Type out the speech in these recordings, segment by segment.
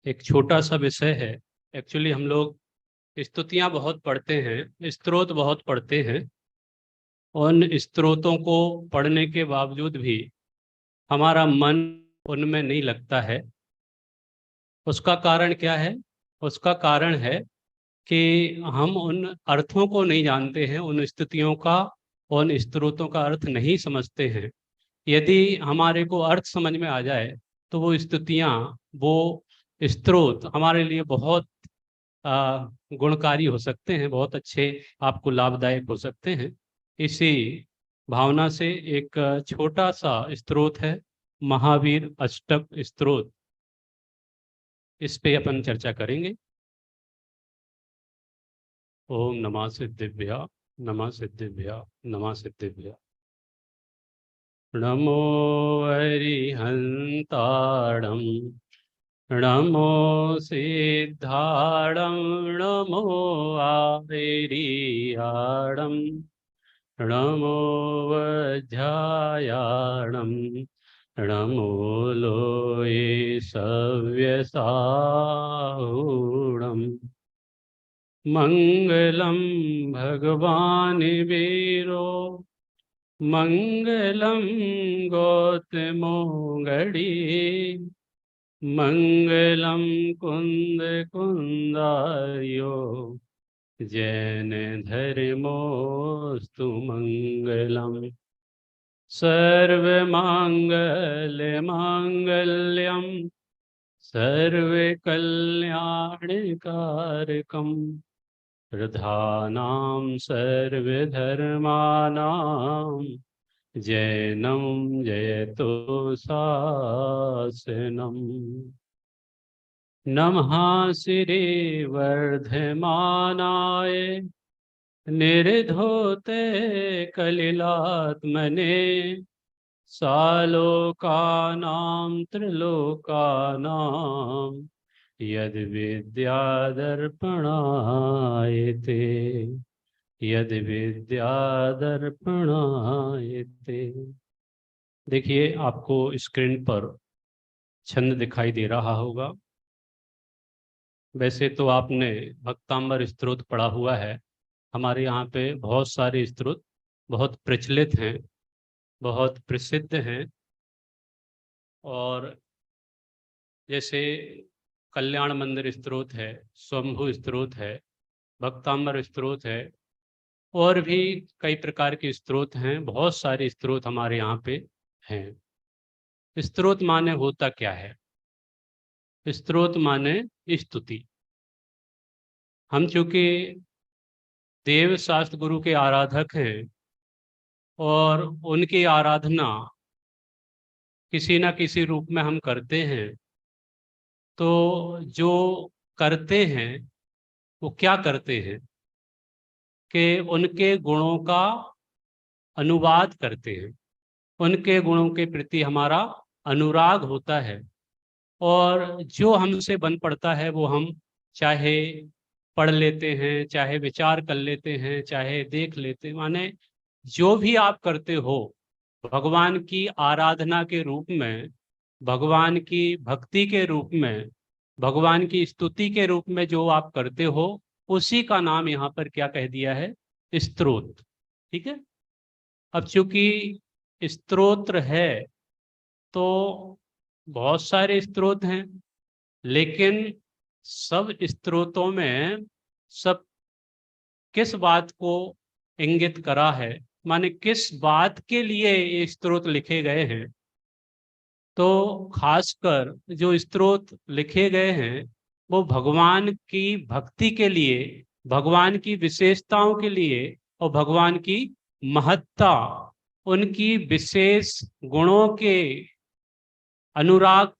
एक छोटा सा विषय है। एक्चुअली हम लोग स्तुतियाँ बहुत पढ़ते हैं, स्तोत्र बहुत पढ़ते हैं। उन स्तोत्रों को पढ़ने के बावजूद भी हमारा मन उनमें नहीं लगता है। उसका कारण क्या है? उसका कारण है कि हम उन अर्थों को नहीं जानते हैं, उन स्तुतियों का, उन स्तोत्रों का अर्थ नहीं समझते हैं। यदि हमारे को अर्थ समझ में आ जाए तो वो स्तुतियाँ, वो स्तोत्र हमारे लिए बहुत गुणकारी हो सकते हैं, बहुत अच्छे, आपको लाभदायक हो सकते हैं। इसी भावना से एक छोटा सा स्तोत्र है, महावीर अष्टक स्तोत्र। इस पे अपन चर्चा करेंगे। ओम नमः सिद्धिभ्या, नमः सिद्धिभ्या, नमः सिद्धिभ्या। नमो हरिहंताणं, नमो सिद्धाणं, नमो आयरियाणं, नमो वज्रायाणं, नमो लोये सव्यसाहूणम्। मंगलम भगवान वीरो, मंगलम गौतमोगड़ी, मंगलम कुंद कुंदायो, जैन धर्मोस्तु मंगलम। सर्वमांगल्य मांगल्यम, सर्वकल्याणकारकम, प्रधानां सर्वधर्माणां, जैनं जयतु शासनम्। नमः श्री वर्धमानाय, निर्धोते कलिलात्मने, सालोकानां त्रिलोकानां, यद् विद्यादर्पणायते, यद् विद्यादर्पणायते। देखिए, आपको स्क्रीन पर छंद दिखाई दे रहा होगा। वैसे तो आपने भक्तांबर स्तोत्र पढ़ा हुआ है। हमारे यहाँ पे बहुत सारे स्तोत्र बहुत प्रचलित हैं, बहुत प्रसिद्ध हैं। और जैसे कल्याण मंदिर स्तोत्र है, स्वंभु स्तोत्र है, भक्तांबर स्तोत्र है, और भी कई प्रकार के स्तोत्र हैं। बहुत सारे स्तोत्र हमारे यहाँ पे हैं। स्तोत्र माने होता क्या है? स्तोत्र माने स्तुति। हम चूंकि देव शास्त्र गुरु के आराधक हैं और उनकी आराधना किसी न किसी रूप में हम करते हैं, तो जो करते हैं वो क्या करते हैं कि उनके गुणों का अनुवाद करते हैं। उनके गुणों के प्रति हमारा अनुराग होता है, और जो हमसे बन पड़ता है वो हम चाहे पढ़ लेते हैं, चाहे विचार कर लेते हैं, चाहे देख लेते हैं। माने जो भी आप करते हो भगवान की आराधना के रूप में, भगवान की भक्ति के रूप में, भगवान की स्तुति के रूप में जो आप करते हो, उसी का नाम यहाँ पर क्या कह दिया है? स्तोत्र। ठीक है। अब चूंकि स्तोत्र है तो बहुत सारे स्रोत हैं, लेकिन सब स्रोतों में सब किस बात को इंगित करा है, माने किस बात के लिए ये स्रोत लिखे गए हैं? तो खासकर जो स्रोत लिखे गए हैं वो भगवान की भक्ति के लिए, भगवान की विशेषताओं के लिए, और भगवान की महत्ता, उनकी विशेष गुणों के अनुराग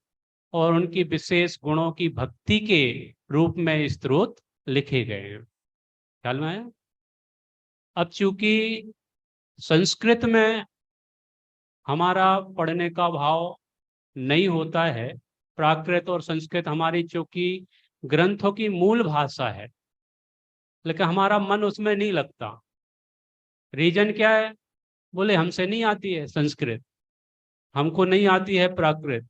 और उनकी विशेष गुणों की भक्ति के रूप में स्तोत्र लिखे गए हैं। ख्याल में आया? अब चूंकि संस्कृत में हमारा पढ़ने का भाव नहीं होता है, प्राकृत और संस्कृत हमारी चूंकि ग्रंथों की मूल भाषा है, लेकिन हमारा मन उसमें नहीं लगता। रीजन क्या है? बोले हमसे नहीं आती है संस्कृत, हमको नहीं आती है प्राकृत,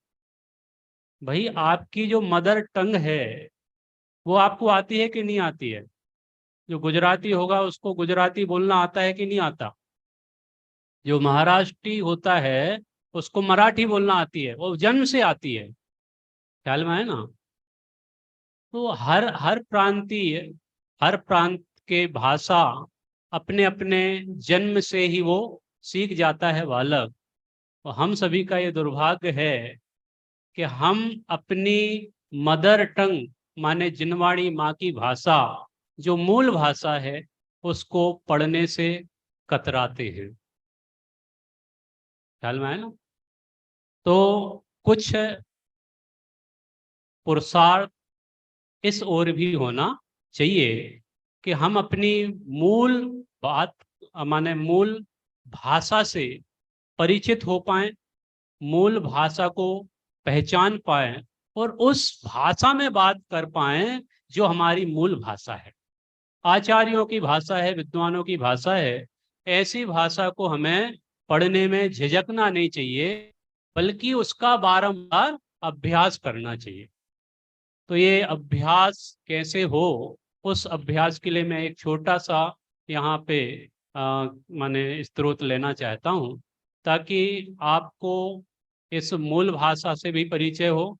भाई आपकी जो मदर टंग है वो आपको आती है कि नहीं आती है? जो गुजराती होगा उसको गुजराती बोलना आता है कि नहीं आता? जो महाराष्ट्री होता है उसको मराठी बोलना आती है, वो जन्म से आती है। ख्याल में है ना? तो हर प्रांत के भाषा अपने अपने जन्म से ही वो सीख जाता है बालक। और हम सभी का ये दुर्भाग्य है कि हम अपनी मदर टंग माने जिनवाणी माँ की भाषा, जो मूल भाषा है, उसको पढ़ने से कतराते हैं। ख्याल में है ना? तो कुछ पुरुषार्थ इस ओर भी होना चाहिए कि हम अपनी मूल बात माने मूल भाषा से परिचित हो पाए, मूल भाषा को पहचान पाए और उस भाषा में बात कर पाए जो हमारी मूल भाषा है, आचार्यों की भाषा है, विद्वानों की भाषा है। ऐसी भाषा को हमें पढ़ने में झिझकना नहीं चाहिए, बल्कि उसका बारंबार अभ्यास करना चाहिए। तो ये अभ्यास कैसे हो, उस अभ्यास के लिए मैं एक छोटा सा यहाँ पे माने स्रोत लेना चाहता हूँ, ताकि आपको इस मूल भाषा से भी परिचय हो,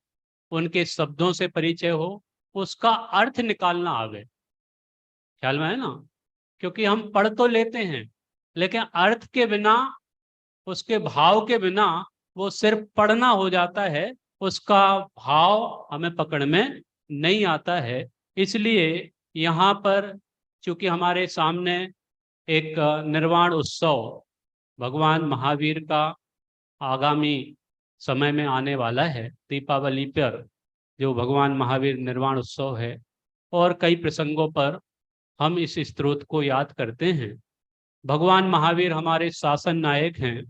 उनके शब्दों से परिचय हो, उसका अर्थ निकालना आवे। ख्याल में है ना? क्योंकि हम पढ़ तो लेते हैं, लेकिन अर्थ के बिना, उसके भाव के बिना वो सिर्फ पढ़ना हो जाता है, उसका भाव हमें पकड़ में नहीं आता है। इसलिए यहाँ पर चूंकि हमारे सामने एक निर्वाण उत्सव भगवान महावीर का आगामी समय में आने वाला है, दीपावली पर जो भगवान महावीर निर्वाण उत्सव है, और कई प्रसंगों पर हम इस स्त्रोत को याद करते हैं। भगवान महावीर हमारे शासन नायक हैं,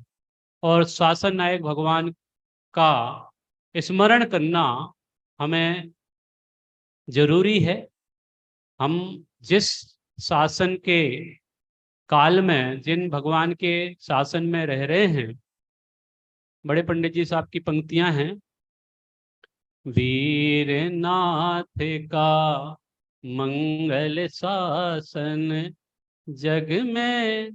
और शासन नायक भगवान का स्मरण करना हमें जरूरी है। हम जिस शासन के काल में, जिन भगवान के शासन में रह रहे हैं, बड़े पंडित जी साहब की पंक्तियां हैं, वीर नाथ का मंगल शासन जग में,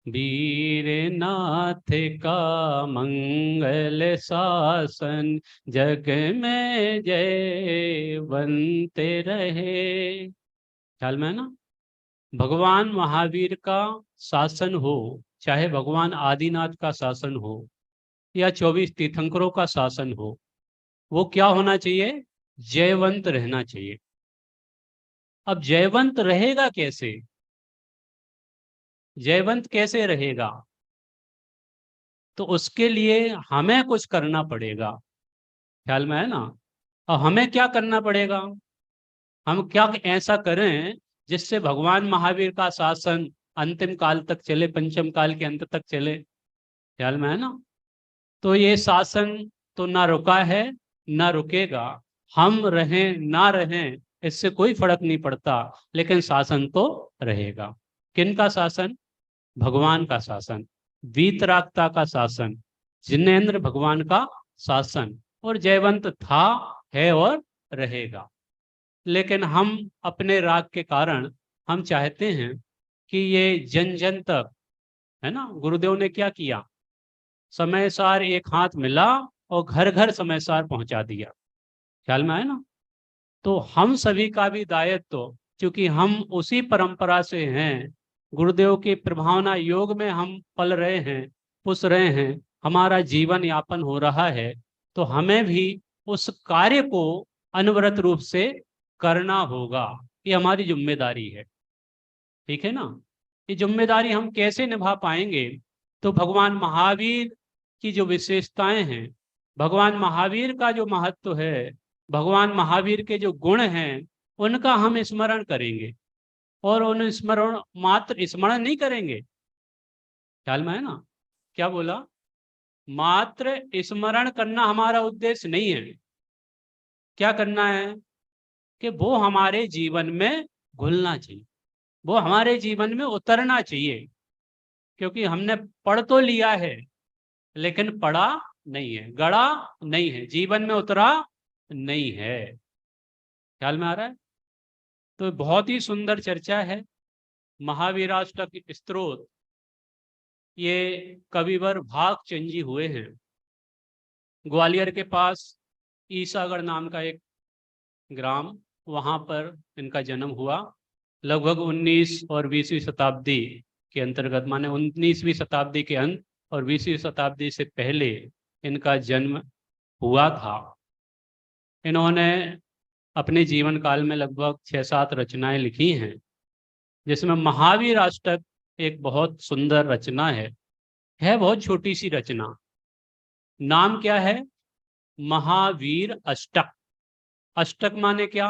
वीर नाथ का मंगल शासन जग में जयवंत रहे। ख्याल में है ना? भगवान महावीर का शासन हो, चाहे भगवान आदिनाथ का शासन हो या 24 तीर्थंकरों का शासन हो, वो क्या होना चाहिए? जयवंत रहना चाहिए। अब जयवंत रहेगा कैसे? जयवंत कैसे रहेगा? तो उसके लिए हमें कुछ करना पड़ेगा। ख्याल में है ना? और हमें क्या करना पड़ेगा? हम क्या ऐसा करें जिससे भगवान महावीर का शासन अंतिम काल तक चले, पंचम काल के अंत तक चले। ख्याल में है ना? तो ये शासन तो ना रुका है, ना रुकेगा। हम रहें ना रहें इससे कोई फर्क नहीं पड़ता, लेकिन शासन तो रहेगा। किन का शासन? भगवान का शासन, वीतरागता का शासन, जिनेन्द्र भगवान का शासन, और जयवंत था, है और रहेगा। लेकिन हम अपने राग के कारण हम चाहते हैं कि ये जन जन तक, है ना, गुरुदेव ने क्या किया, समय सार एक हाथ मिला और घर घर समय सार पहुंचा दिया। ख्याल में है ना? तो हम सभी का भी दायित्व, क्योंकि हम उसी परंपरा से हैं, गुरुदेव के प्रभावना योग में हम पल रहे हैं, पुस रहे हैं, हमारा जीवन यापन हो रहा है, तो हमें भी उस कार्य को अनवरत रूप से करना होगा। ये हमारी जिम्मेदारी है। ठीक है ना? ये जिम्मेदारी हम कैसे निभा पाएंगे? तो भगवान महावीर की जो विशेषताएं हैं, भगवान महावीर का जो महत्व है, भगवान महावीर के जो गुण हैं, उनका हम स्मरण करेंगे। और उन स्मरण मात्र स्मरण नहीं करेंगे। ख्याल में है ना? क्या बोला? मात्र स्मरण करना हमारा उद्देश्य नहीं है। क्या करना है? कि वो हमारे जीवन में घुलना चाहिए, वो हमारे जीवन में उतरना चाहिए। क्योंकि हमने पढ़ तो लिया है, लेकिन पढ़ा नहीं है, गड़ा नहीं है, जीवन में उतरा नहीं है। ख्याल में आ रहा है? तो बहुत ही सुंदर चर्चा है। महावीराष्टक स्तोत्र ये कविवर भागचंद हुए हैं। ग्वालियर के पास ईसागढ़ नाम का एक ग्राम, वहाँ पर इनका जन्म हुआ। लगभग 19 और 20वीं शताब्दी के अंतर्गत, माने 19वीं शताब्दी के अंत और 20वीं शताब्दी से पहले इनका जन्म हुआ था। इन्होंने अपने जीवन काल में लगभग 6-7 रचनाएं लिखी हैं, जिसमें महावीर अष्टक एक बहुत सुंदर रचना है बहुत छोटी सी रचना। नाम क्या है? महावीर अष्टक। अष्टक माने क्या?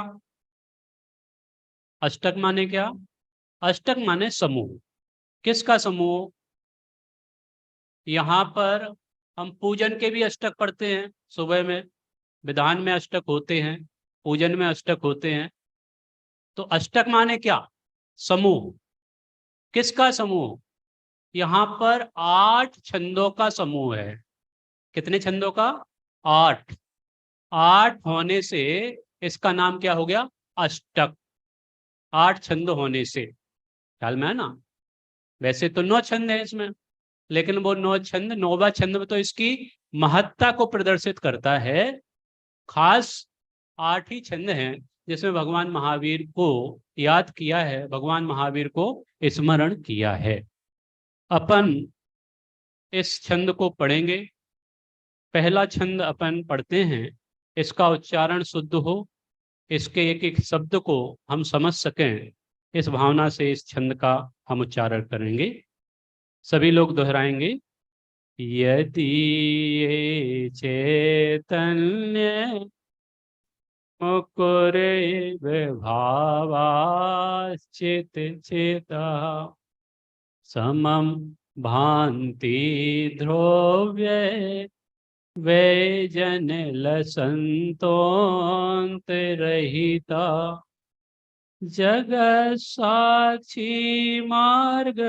अष्टक माने क्या? अष्टक माने समूह। किसका समूह? यहाँ पर हम पूजन के भी अष्टक पढ़ते हैं, सुबह में विधान में अष्टक होते हैं, पूजन में अष्टक होते हैं। तो अष्टक माने क्या? समूह। किसका समूह? यहाँ पर 8 छंदों का समूह है। कितने छंदों का? 8। 8 होने से इसका नाम क्या हो गया? अष्टक। 8 छंद होने से, ख्याल में है ना? वैसे तो 9 छंद है इसमें, लेकिन वो 9 छंद, 9वां छंद में तो इसकी महत्ता को प्रदर्शित करता है। खास 8 ही छंद हैं जिसमें भगवान महावीर को याद किया है, भगवान महावीर को स्मरण किया है। अपन इस छंद को पढ़ेंगे। पहला छंद अपन पढ़ते हैं, इसका उच्चारण शुद्ध हो, इसके एक एक शब्द को हम समझ सकें, इस भावना से इस छंद का हम उच्चारण करेंगे। सभी लोग दोहराएंगे। यदि ये चैतन्य मुकुरे भावाश्चित चेता समम भांति ध्रुव्य वे जन लसंतोंत रहिता जगत साक्षी मार्ग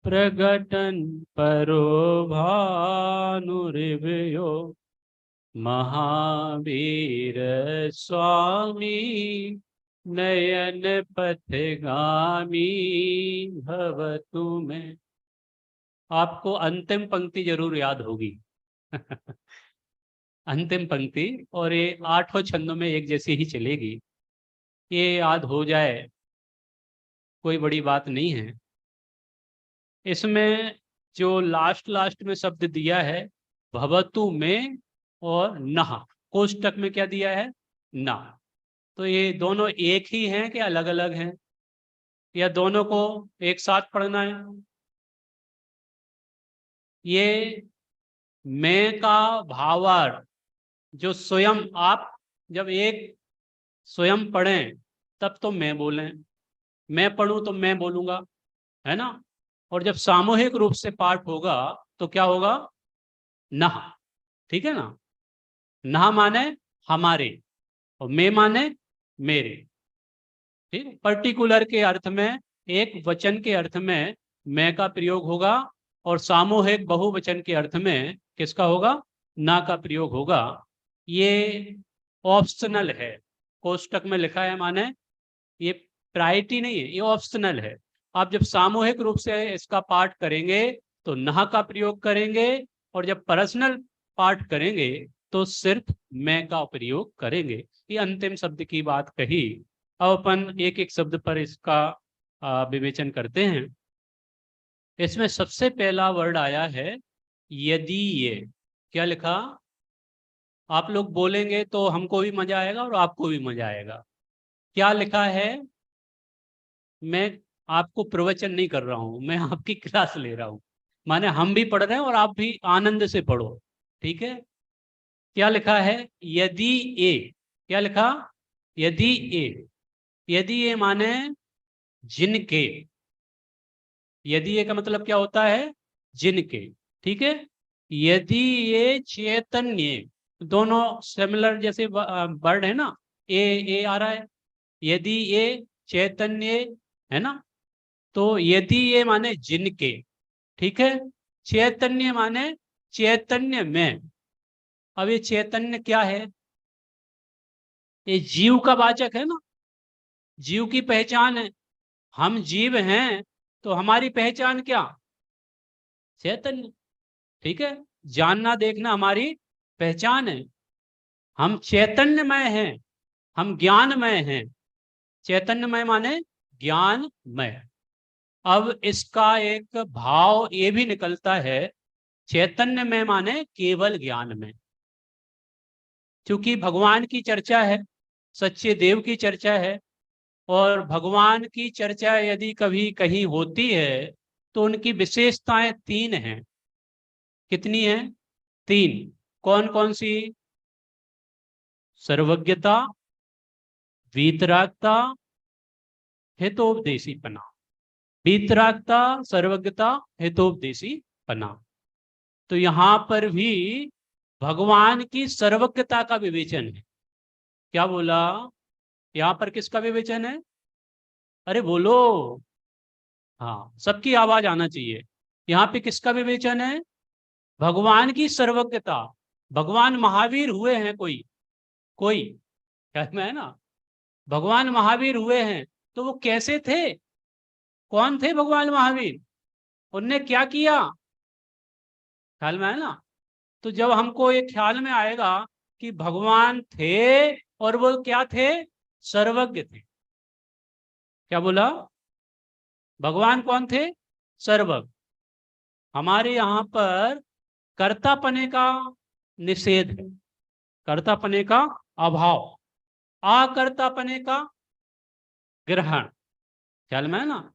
प्रगटन परोभानुरिवयो महावीर स्वामी नयन पथगामी भवतु में। आपको अंतिम पंक्ति जरूर याद होगी। अंतिम पंक्ति, और ये 8 छंदों में एक जैसी ही चलेगी। ये याद हो जाए कोई बड़ी बात नहीं है। इसमें जो लास्ट में शब्द दिया है भवतु में और नह, कोष्टक में क्या दिया है? ना। तो ये दोनों एक ही हैं कि अलग अलग हैं, या दोनों को एक साथ पढ़ना है? ये मैं का भावार्थ जो स्वयं आप जब एक स्वयं पढ़ें तब तो मैं बोलें, मैं पढ़ूं तो मैं बोलूंगा, है ना? और जब सामूहिक रूप से पाठ होगा तो क्या होगा? नह। ठीक है ना? नह माने हमारे और मैं माने मेरे। ठीक है? पर्टिकुलर के अर्थ में, एक वचन के अर्थ में मैं का प्रयोग होगा, और सामूहिक बहुवचन के अर्थ में किसका होगा? ना का प्रयोग होगा। ये ऑप्शनल है, कोष्टक में लिखा है, माने ये प्रायोरिटी नहीं है, ये ऑप्शनल है। आप जब सामूहिक रूप से इसका पाठ करेंगे तो नह का प्रयोग करेंगे, और जब पर्सनल पाठ करेंगे तो सिर्फ मैं का प्रयोग करेंगे। ये अंतिम शब्द की बात कही। अब अपन एक एक शब्द पर इसका विवेचन करते हैं। इसमें सबसे पहला वर्ड आया है यदि ये। क्या लिखा? आप लोग बोलेंगे तो हमको भी मजा आएगा और आपको भी मजा आएगा। क्या लिखा है? मैं आपको प्रवचन नहीं कर रहा हूं, मैं आपकी क्लास ले रहा हूं, माने हम भी पढ़ रहे हैं और आप भी आनंद से पढ़ो। ठीक है? क्या लिखा है? यदि ए। क्या लिखा? यदि ए। यदि ए माने जिनके। यदि ए का मतलब क्या होता है? जिनके। ठीक है? यदि ये चैतन्य, दोनों सिमिलर जैसे वर्ड है ना, ए आ रहा है, यदि ये चैतन्य, है ना? तो यदि ये माने जिनके, ठीक है? चैतन्य माने चैतन्य में। अब ये चैतन्य क्या है? ये जीव का वाचक है ना, जीव की पहचान है। हम जीव हैं तो हमारी पहचान क्या? चैतन्य। ठीक है, जानना देखना हमारी पहचान है। हम चैतन्यमय हैं, हम ज्ञानमय हैं। चैतन्यमय माने ज्ञानमय। अब इसका एक भाव ये भी निकलता है, चैतन्य में माने केवल ज्ञान में। क्योंकि भगवान की चर्चा है, सच्चे देव की चर्चा है, और भगवान की चर्चा यदि कभी कहीं होती है तो उनकी विशेषताएं तीन हैं। कितनी हैं? तीन। कौन कौन सी? सर्वज्ञता, वीतरागता, हितोपदेशीपना। वीतरागता, सर्वज्ञता, हितोपदेशीपना। तो यहां पर भी भगवान की सर्वज्ञता का विवेचन है। क्या बोला? यहां पर किसका विवेचन है? अरे बोलो। हाँ, सबकी आवाज आना चाहिए। यहाँ पे किसका विवेचन है? भगवान की सर्वज्ञता। भगवान महावीर हुए हैं कोई कोई, क्या में है ना, भगवान महावीर हुए हैं तो वो कैसे थे? कौन थे भगवान महावीर? उनने क्या किया? ख्याल में है ना? तो जब हमको ये ख्याल में आएगा कि भगवान थे और वो क्या थे? सर्वज्ञ थे। क्या बोला? भगवान कौन थे? सर्वज्ञ। हमारे यहां पर कर्तापने का निषेध है, कर्तापने का अभाव, अकर्तापने का ग्रहण। ख्याल में है ना?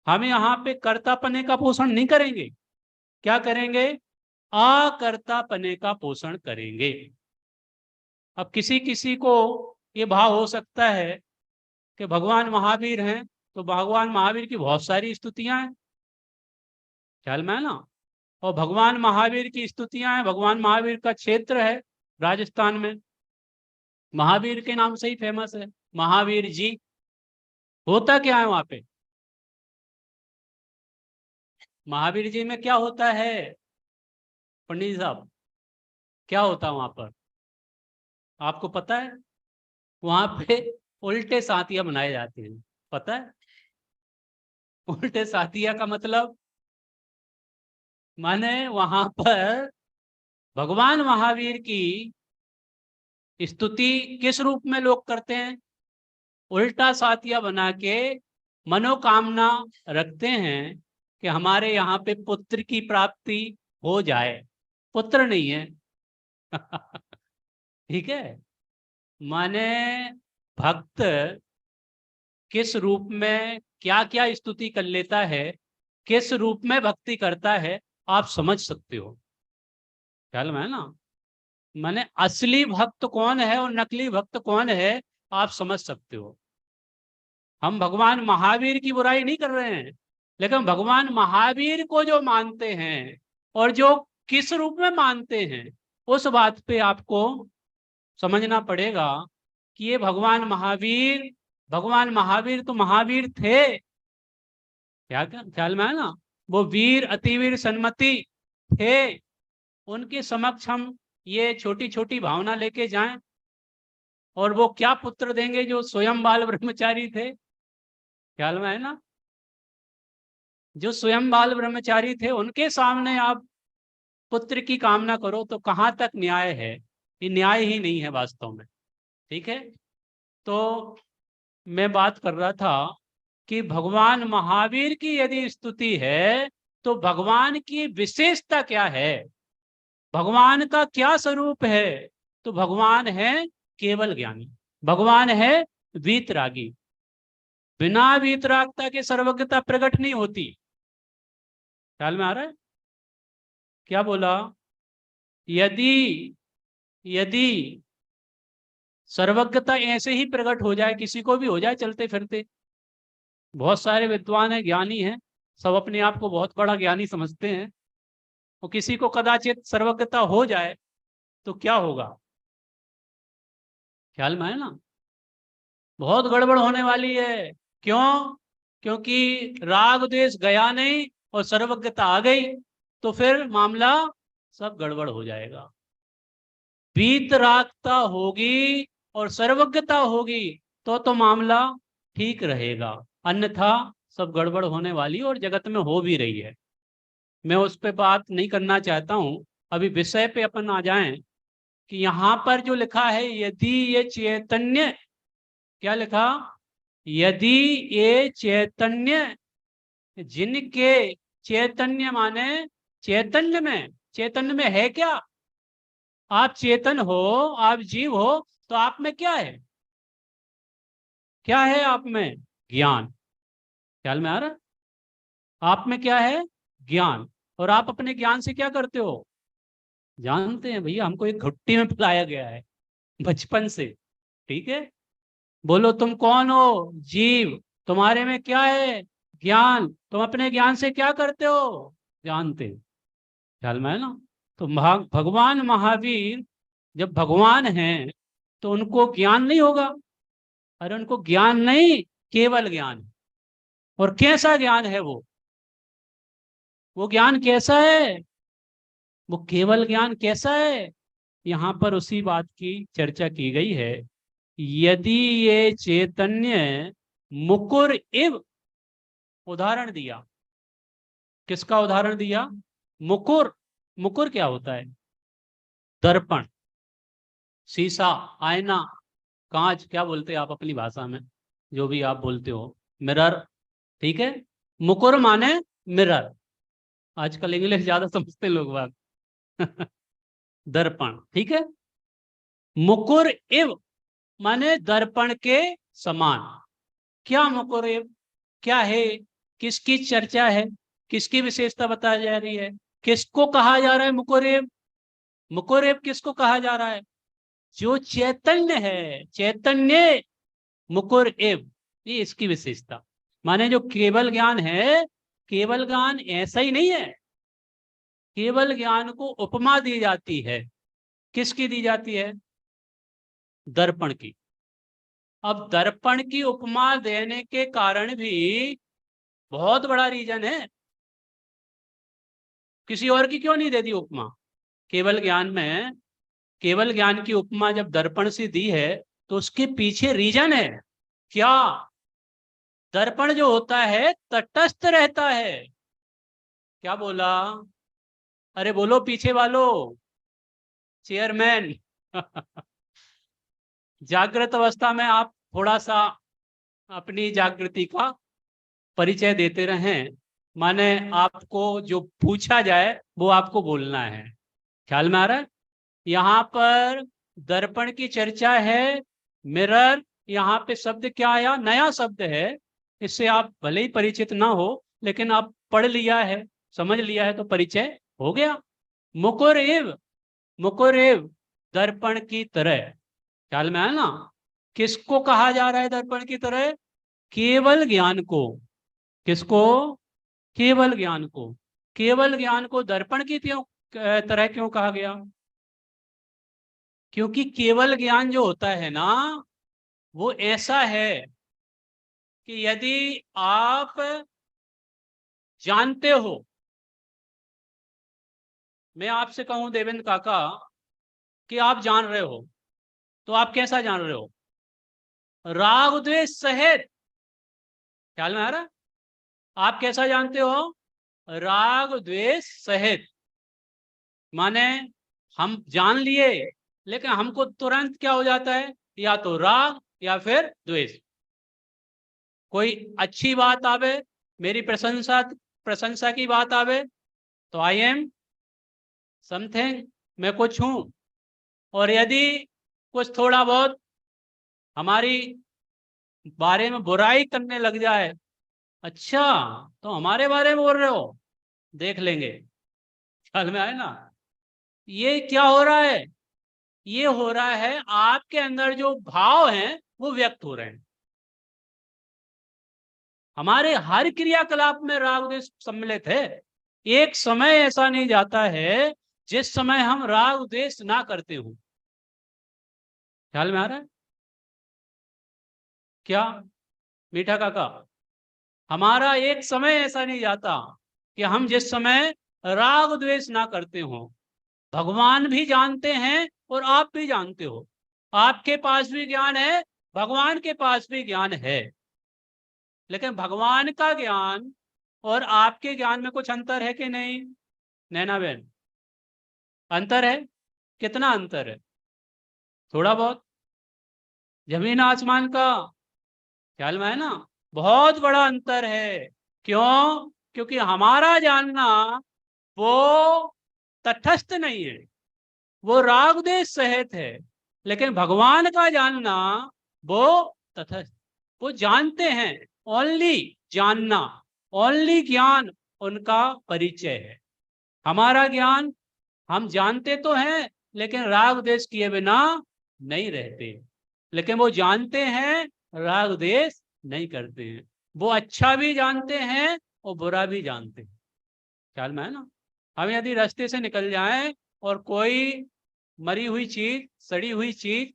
हम यहाँ पे कर्तापने का पोषण नहीं करेंगे। क्या करेंगे? अकर्तापने का पोषण करेंगे। अब किसी किसी को ये भाव हो सकता है कि भगवान महावीर हैं तो भगवान महावीर की बहुत सारी स्तुतियां हैं। ख्याल में है ना? और भगवान महावीर की स्तुतियां हैं, भगवान महावीर का क्षेत्र है राजस्थान में, महावीर के नाम से ही फेमस है महावीर जी। होता क्या है वहां पे? महावीर जी में क्या होता है पंडित साहब? क्या होता है वहां पर? आपको पता है? वहां पे उल्टे साथिया बनाए जाते हैं। पता है? उल्टे साथिया का मतलब माने वहां पर भगवान महावीर की स्तुति किस रूप में लोग करते हैं? उल्टा साथिया बना के मनोकामना रखते हैं कि हमारे यहाँ पे पुत्र की प्राप्ति हो जाए। पुत्र नहीं है। ठीक है, माने भक्त किस रूप में क्या क्या स्तुति कर लेता है, किस रूप में भक्ति करता है, आप समझ सकते हो। ख्याल में है ना? माने असली भक्त कौन है और नकली भक्त कौन है, आप समझ सकते हो। हम भगवान महावीर की बुराई नहीं कर रहे हैं, लेकिन भगवान महावीर को जो मानते हैं और जो किस रूप में मानते हैं, उस बात पे आपको समझना पड़ेगा कि ये भगवान महावीर तो महावीर थे। क्या ख्याल में है ना? वो वीर अतिवीर सन्मति थे। उनके समक्ष हम ये छोटी छोटी भावना लेके जाएं और वो क्या पुत्र देंगे जो स्वयं बाल ब्रह्मचारी थे? ख्याल में है ना? जो स्वयं बाल ब्रह्मचारी थे उनके सामने आप पुत्र की कामना करो तो कहां तक न्याय है? ये न्याय ही नहीं है वास्तव में। ठीक है, तो मैं बात कर रहा था कि भगवान महावीर की यदि स्तुति है तो भगवान की विशेषता क्या है, भगवान का क्या स्वरूप है? तो भगवान है केवल ज्ञानी, भगवान है वीतरागी। बिना वीतरागता के सर्वज्ञता प्रकट नहीं होती। ख्याल में आ रहा है? क्या बोला? यदि यदि सर्वज्ञता ऐसे ही प्रकट हो जाए, किसी को भी हो जाए चलते फिरते, बहुत सारे विद्वान हैं, ज्ञानी हैं, सब अपने आप को बहुत बड़ा ज्ञानी समझते हैं, और किसी को कदाचित सर्वज्ञता हो जाए तो क्या होगा? ख्याल में है ना? बहुत गड़बड़ होने वाली है। क्यों? क्योंकि राग द्वेष गया नहीं और सर्वज्ञता आ गई, तो फिर मामला सब गड़बड़ हो जाएगा। वीतरागता होगी और सर्वज्ञता होगी तो मामला ठीक रहेगा, अन्यथा सब गड़बड़ होने वाली और जगत में हो भी रही है। मैं उस पर बात नहीं करना चाहता हूं। अभी विषय पे अपन आ जाएं कि यहां पर जो लिखा है, यदि ये चैतन्य, क्या लिखा, यदि ये चैतन्य, जिनके, चैतन्य माने चैतन्य में है क्या? आप चेतन हो, आप जीव हो, तो आप में क्या है? क्या है आप में? ज्ञान। ख्याल में आ रहा है? आप में क्या है? ज्ञान। और आप अपने ज्ञान से क्या करते हो? जानते हैं भैया, हमको एक घुट्टी में पिलाया गया है बचपन से। ठीक है, बोलो तुम कौन हो? जीव। तुम्हारे में क्या है? ज्ञान। तुम अपने ज्ञान से क्या करते हो? जानते हो। ख्याल में है ना? तो भगवान महावीर जब भगवान हैं तो उनको ज्ञान नहीं होगा? अरे उनको ज्ञान नहीं, केवल ज्ञान है। और कैसा ज्ञान है वो ज्ञान कैसा है? वो केवल ज्ञान कैसा है? यहां पर उसी बात की चर्चा की गई है। यदि ये चैतन्य मुकुर इव, उदाहरण दिया। किसका उदाहरण दिया? मुकुर। मुकुर क्या होता है? दर्पण, शीशा, आईना, कांच, क्या बोलते हैं आप अपनी भाषा में, जो भी आप बोलते हो, मिरर। ठीक है, मुकुर माने मिरर। आजकल इंग्लिश ज्यादा समझते लोग बाग दर्पण, ठीक है। मुकुर इव माने दर्पण के समान। क्या मुकुर इव क्या है? किसकी चर्चा है? किसकी विशेषता बताई जा रही है? किसको कहा जा रहा है मुकुर इव? मुकुर इव किसको कहा जा रहा है? जो चैतन्य है, चैतन्य मुकुर एव, ये इसकी विशेषता। माने जो केवल ज्ञान है, केवल ज्ञान ऐसा ही नहीं है। केवल ज्ञान को उपमा दी जाती है। किसकी दी जाती है? दर्पण की। अब दर्पण की उपमा देने के कारण भी बहुत बड़ा रीजन है। किसी और की क्यों नहीं दे दी उपमा? केवल ज्ञान में, केवल ज्ञान की उपमा जब दर्पण से दी है तो उसके पीछे रीजन है। क्या? दर्पण जो होता है तटस्थ रहता है। क्या बोला? अरे बोलो पीछे वालों, चेयरमैन जागृत अवस्था में आप थोड़ा सा अपनी जागृति का परिचय देते रहें। माने आपको जो पूछा जाए वो आपको बोलना है। ख्याल में आ रहा है? यहाँ पर दर्पण की चर्चा है, मिरर। यहाँ पे शब्द क्या आया? नया शब्द है। इससे आप भले ही परिचित ना हो, लेकिन आप पढ़ लिया है, समझ लिया है, तो परिचय हो गया। मुकुर एव, मुकुर एव दर्पण की तरह। ख्याल में आया ना? किसको कहा जा रहा है दर्पण की तरह? केवल ज्ञान को। किसको? केवल ज्ञान को। केवल ज्ञान को दर्पण की तरह क्यों कहा गया? क्योंकि केवल ज्ञान जो होता है ना, वो ऐसा है कि यदि आप जानते हो, मैं आपसे कहूं देवेंद्र काका कि आप जान रहे हो, तो आप कैसा जान रहे हो? राग द्वेष सहित। ख्याल में आ रहा है? आप कैसा जानते हो? राग द्वेष सहित। माने हम जान लिए, लेकिन हमको तुरंत क्या हो जाता है? या तो राग या फिर द्वेष। कोई अच्छी बात आवे, मेरी प्रशंसा प्रशंसा की बात आवे, तो आई एम समथिंग, मैं कुछ हूं। और यदि कुछ थोड़ा बहुत हमारी बारे में बुराई करने लग जाए, अच्छा तो हमारे बारे में बोल रहे हो, देख लेंगे। ख्याल में आए ना? ये क्या हो रहा है? ये हो रहा है आपके अंदर जो भाव हैं वो व्यक्त हो रहे हैं। हमारे हर क्रियाकलाप में राग द्वेष सम्मिलित है। एक समय ऐसा नहीं जाता है जिस समय हम राग द्वेष ना करते हो। ख्याल में आ रहा है? क्या मीठा काका? हमारा एक समय ऐसा नहीं जाता कि हम जिस समय राग द्वेष ना करते हो। भगवान भी जानते हैं और आप भी जानते हो। आपके पास भी ज्ञान है, भगवान के पास भी ज्ञान है, लेकिन भगवान का ज्ञान और आपके ज्ञान में कुछ अंतर है कि नहीं नैना बहन? अंतर है। कितना अंतर है? थोड़ा बहुत, जमीन आसमान का। ख्याल में है ना? बहुत बड़ा अंतर है। क्यों? क्योंकि हमारा जानना वो तटस्थ नहीं है, वो राग देश सहित है, लेकिन भगवान का जानना वो तटस्थ। वो जानते हैं, ओनली जानना, ओनली ज्ञान उनका परिचय है। हमारा ज्ञान, हम जानते तो हैं लेकिन राग देश किए बिना नहीं रहते, लेकिन वो जानते हैं, राग देश नहीं करते हैं। वो अच्छा भी जानते हैं और बुरा भी जानते हैं। ख्याल में है ना? हम यदि रास्ते से निकल जाएं और कोई मरी हुई चीज, सड़ी हुई चीज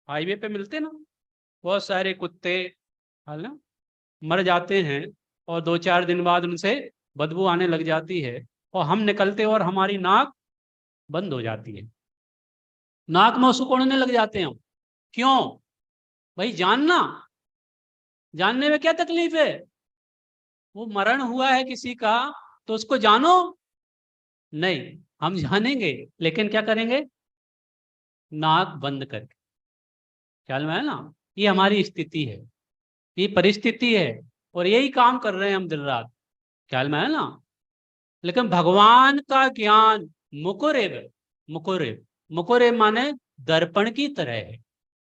हाईवे पे मिलते ना, बहुत सारे कुत्ते है ना मर जाते हैं और 2-4 दिन बाद उनसे बदबू आने लग जाती है, और हम निकलते और हमारी नाक बंद हो जाती है, नाक में सुकोड़ने लग जाते हैं हम। क्यों? भाई जानना, जानने में क्या तकलीफ है? वो मरण हुआ है किसी का तो उसको जानो। नहीं, हम जानेंगे लेकिन क्या करेंगे? नाक बंद करके। ख्याल में है ना? ये हमारी स्थिति है, ये परिस्थिति है, और यही काम कर रहे हैं हम दिन रात। ख्याल में है ना? लेकिन भगवान का ज्ञान मुकुरेव, मुकुरेव, मुकुरेव माने दर्पण की तरह है।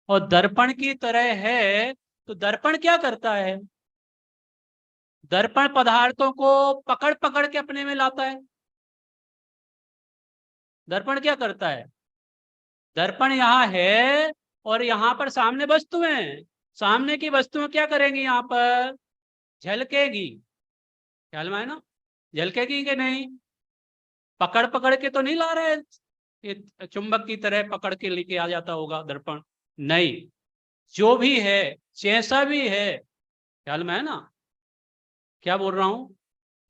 और दर्पण की तरह है तो दर्पण क्या करता है? दर्पण पदार्थों को पकड़ पकड़ के अपने में लाता है। दर्पण क्या करता है? दर्पण यहाँ है और यहाँ पर सामने वस्तुएं, सामने की वस्तुएं क्या करेंगी? यहाँ पर झलकेगी। ख्याल में है ना? झलकेगी कि नहीं? पकड़ पकड़ के तो नहीं ला रहे, ये चुंबक की तरह पकड़ के लेके आ जाता होगा दर्पण। नहीं, जो भी है, जैसा भी है, ख्याल में है ना क्या बोल रहा हूं?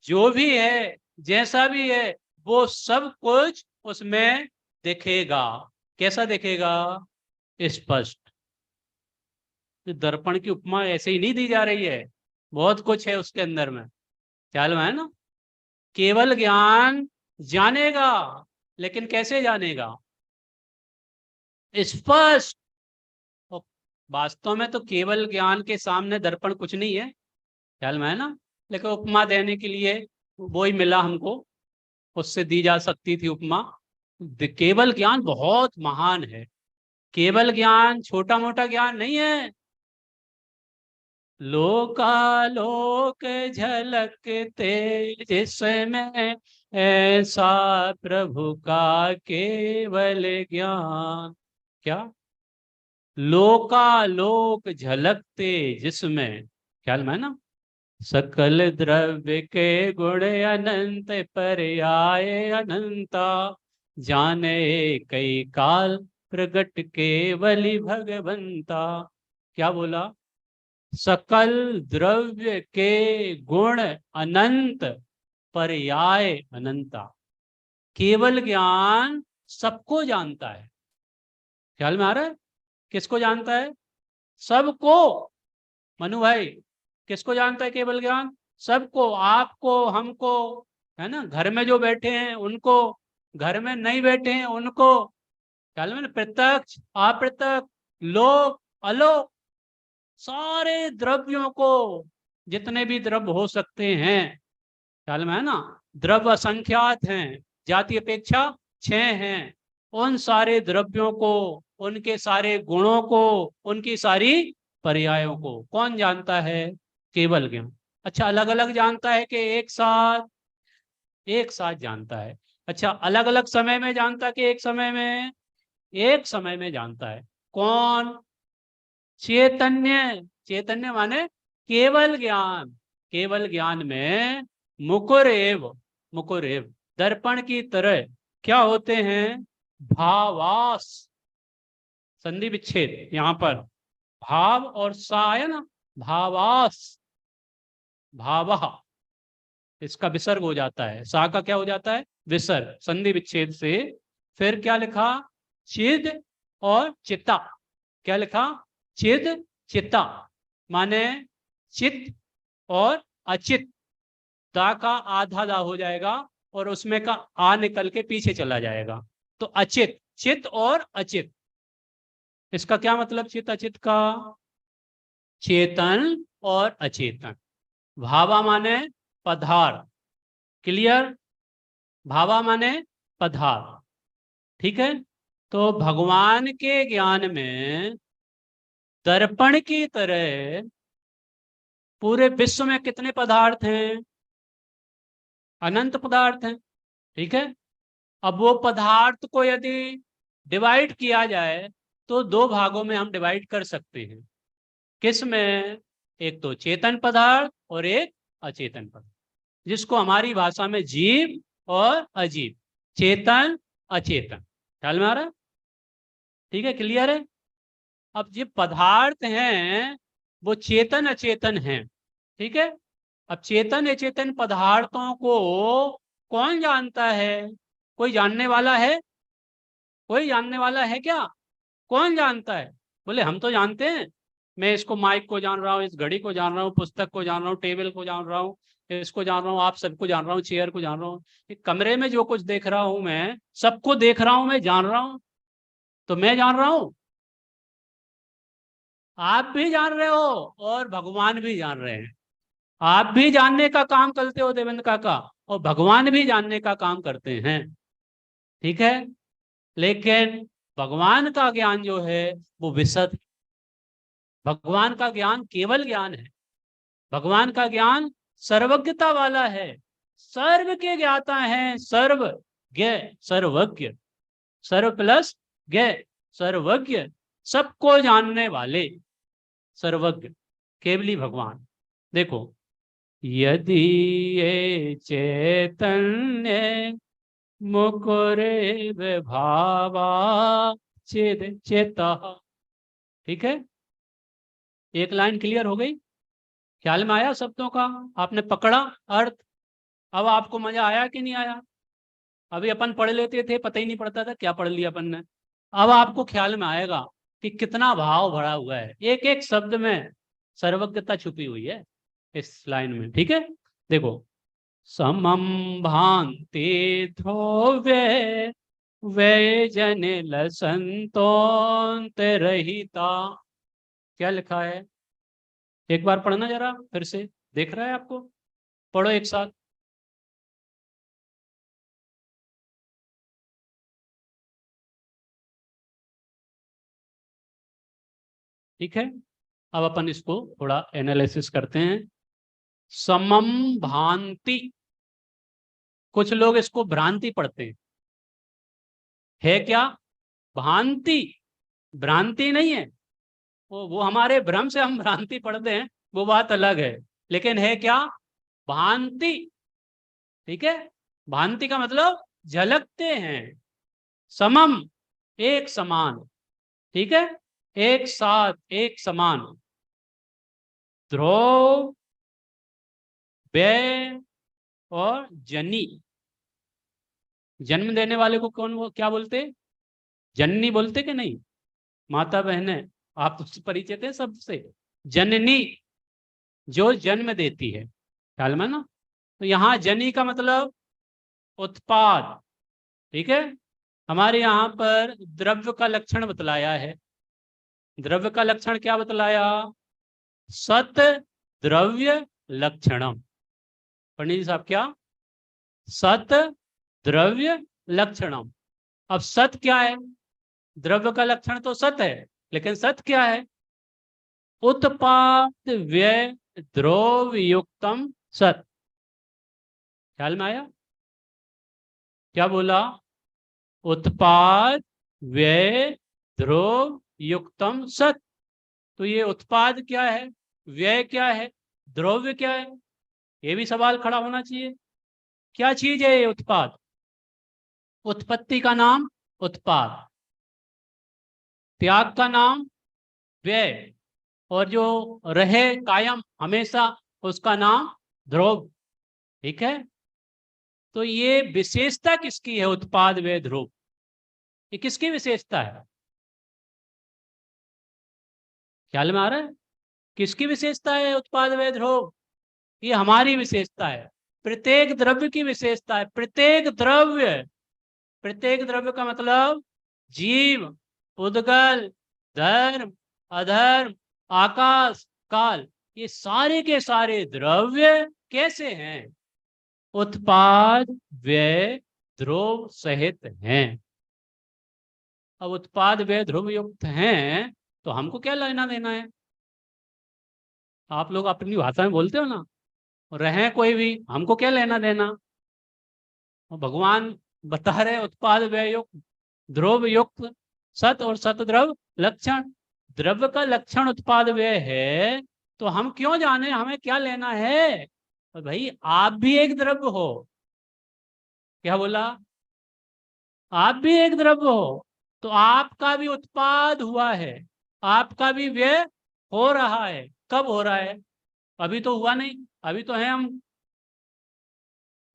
जो भी है, जैसा भी है, वो सब कुछ उसमें दिखेगा। कैसा दिखेगा? स्पष्ट। दर्पण की उपमा ऐसे ही नहीं दी जा रही है, बहुत कुछ है उसके अंदर में। ख्याल में है ना? केवल ज्ञान जानेगा, लेकिन कैसे जानेगा? स्पष्ट। और वास्तव में तो केवल ज्ञान के सामने दर्पण कुछ नहीं है। ख्याल में है ना? लेकिन उपमा देने के लिए वो ही मिला हमको, उससे दी जा सकती थी उपमा। केवल ज्ञान बहुत महान है। केवल ज्ञान छोटा मोटा ज्ञान नहीं है। लोकालोक झलकते जिसमें ऐसा प्रभु का केवल ज्ञान। क्या? लोकालोक झलकते जिसमें, ख्याल में है ना? सकल द्रव्य के गुण अनंत पर्याय अनंता, जाने कई काल प्रगट केवली भगवंता। क्या बोला? सकल द्रव्य के गुण अनंत पर्याय अनंता। केवल ज्ञान सबको जानता है। ख्याल में आ रहा है? किसको जानता है? सबको। मनु भाई, किसको जानता है केवल ज्ञान? सबको, आपको, हमको, है ना? घर में जो बैठे हैं उनको, घर में नहीं बैठे हैं उनको। ख्याल में ना? प्रत्यक्ष, अप्रत्यक्ष, लोक, अलोक, सारे द्रव्यों को, जितने भी द्रव्य हो सकते हैं। ख्याल में है ना? द्रव्य असंख्यात हैं, जाति अपेक्षा 6 हैं। उन सारे द्रव्यों को, उनके सारे गुणों को, उनकी सारी पर्यायों को कौन जानता है? केवल ज्ञान। अच्छा, अलग अलग जानता है कि एक साथ? एक साथ जानता है। अच्छा, अलग अलग समय में जानता कि एक समय में? एक समय में जानता है। कौन? चैतन्य। चैतन्य माने केवल ज्ञान। केवल ज्ञान में मुकुरेव, मुकुरेव दर्पण की तरह क्या होते हैं? भावास। संधि विच्छेद यहां पर, भाव और सा है ना, भावास। भाव, इसका विसर्ग हो जाता है, सा का क्या हो जाता है? विसर्ग, संधि विच्छेद से। फिर क्या लिखा? चिद और चिता। क्या लिखा? चिद चिता, माने चित और अचित। दा का आधा दा हो जाएगा और उसमें का आ निकल के पीछे चला जाएगा, तो अचित, चित और अचित। इसका क्या मतलब चित अचित का? चेतन और अचेतन। भावा माने पदार्थ, क्लियर? भावा माने पदार्थ, ठीक है। तो भगवान के ज्ञान में दर्पण की तरह पूरे विश्व में कितने पदार्थ हैं? अनंत पदार्थ हैं, ठीक है। अब वो पदार्थ को यदि डिवाइड किया जाए तो दो भागों में हम डिवाइड कर सकते हैं। किस में? एक तो चेतन पदार्थ और एक अचेतन पदार्थ, जिसको हमारी भाषा में जीव और अजीव, चेतन अचेतन। ख्याल में आ रहा है? ठीक है, क्लियर है? अब ये पदार्थ हैं वो चेतन अचेतन हैं, ठीक है। अब चेतन अचेतन पदार्थों को कौन जानता है? कोई जानने वाला है? कोई जानने वाला है क्या? कौन जानता है? बोले हम तो जानते हैं। मैं इसको, माइक को जान रहा हूँ, इस घड़ी को जान रहा हूँ, पुस्तक को जान रहा हूँ, टेबल को जान रहा हूँ, इसको जान रहा हूँ, आप सबको जान रहा हूँ, चेयर को जान रहा हूँ, कमरे में जो कुछ देख रहा हूँ मैं सबको देख रहा हूँ, मैं जान रहा हूँ। तो मैं जान रहा हूँ, आप भी जान रहे हो और भगवान भी जान रहे हैं। आप भी जानने का काम करते हो देवेंद्र काका, और भगवान भी जानने का काम करते हैं, ठीक है। लेकिन भगवान का ज्ञान जो है वो विशद, भगवान का ज्ञान केवल ज्ञान है। भगवान का ज्ञान सर्वज्ञता वाला है, सर्व के ज्ञाता हैं, सर्व ज्ञ, सर्वज्ञ, सर्व प्लस ज्ञ, सर्वज्ञ, सबको जानने वाले, सर्वज्ञ केवली भगवान। देखो, यदि ये चैतन्य मुकुरे भावा चेद चेता, ठीक है। एक लाइन क्लियर हो गई? ख्याल में आया शब्दों का? आपने पकड़ा अर्थ? अब आपको मजा आया कि नहीं आया? अभी अपन पढ़ लेते थे, पता ही नहीं पड़ता था क्या पढ़ लिया अपन ने। अब आपको ख्याल में आएगा कि कितना भाव भरा हुआ है, एक एक शब्द में सर्वज्ञता छुपी हुई है इस लाइन में, ठीक है। देखो, समम भांति ध्रुवे वे जनिल संतोंत रहिता। क्या लिखा है? एक बार पढ़ना जरा फिर से, देख रहा है आपको? पढ़ो एक साथ। ठीक है, अब अपन इसको थोड़ा एनालिसिस करते हैं। समम भांति, कुछ लोग इसको भ्रांति पढ़ते हैं। है क्या? भांति, भ्रांति नहीं है। वो हमारे भ्रम से हम भ्रांति पढ़ते हैं, वो बात अलग है। लेकिन है क्या? भांति, ठीक है। भांति का मतलब झलकते हैं। समम, एक समान, ठीक है, एक साथ, एक समान। ध्रुव, व्यय और जनी, जन्म देने वाले को कौन, वो क्या बोलते? जननी बोलते कि नहीं? माता बहने, आप तो परिचित है सबसे। जननी, जो जन्म देती है, ख्याल में ना। तो यहाँ जनी का मतलब उत्पाद, ठीक है। हमारे यहाँ पर द्रव्य का लक्षण बतलाया है। द्रव्य का लक्षण क्या बतलाया? सत द्रव्य लक्षणम। पंडित जी साहब, क्या? सत द्रव्य लक्षणम। अब सत क्या है? द्रव्य का लक्षण तो सत है, लेकिन सत क्या है? उत्पाद व्यय द्रव युक्तम सत। ख्याल में आया? क्या बोला? उत्पाद व्यय ध्रुव युक्तम सत। तो ये उत्पाद क्या है, व्यय क्या है, द्रव्य क्या है? ये भी सवाल खड़ा होना चाहिए। क्या चीज है ये उत्पाद? उत्पत्ति का नाम उत्पाद, त्याग का नाम व्यय, और जो रहे कायम हमेशा उसका नाम ध्रुव, ठीक है। तो ये विशेषता किसकी है? उत्पाद व्यय ध्रुव, ये किसकी विशेषता है? ख्याल में आ रहा है? किसकी विशेषता है उत्पाद व्यय ध्रुव? ये हमारी विशेषता है, प्रत्येक द्रव्य की विशेषता है। प्रत्येक द्रव्य, प्रत्येक द्रव्य का मतलब जीव, उद्गल, धर्म, अधर्म, आकाश, काल, ये सारे के सारे द्रव्य कैसे हैं? उत्पाद व्यय ध्रुव सहित हैं। अब उत्पाद व्यय ध्रुव युक्त हैं तो हमको क्या लेना देना है? आप लोग अपनी भाषा में बोलते हो ना, रहे कोई भी, हमको क्या लेना देना? भगवान बता रहे उत्पाद व्यय युक्त ध्रुव युक्त सत और सत द्रव लक्षण। द्रव्य का लक्षण उत्पाद व्यय है तो हम क्यों जाने, हमें क्या लेना है? तो भाई आप भी एक द्रव्य हो। क्या बोला? आप भी एक द्रव्य हो, तो आपका भी उत्पाद हुआ है, आपका भी व्यय हो रहा है। कब हो रहा है? अभी तो हुआ नहीं, अभी तो है हम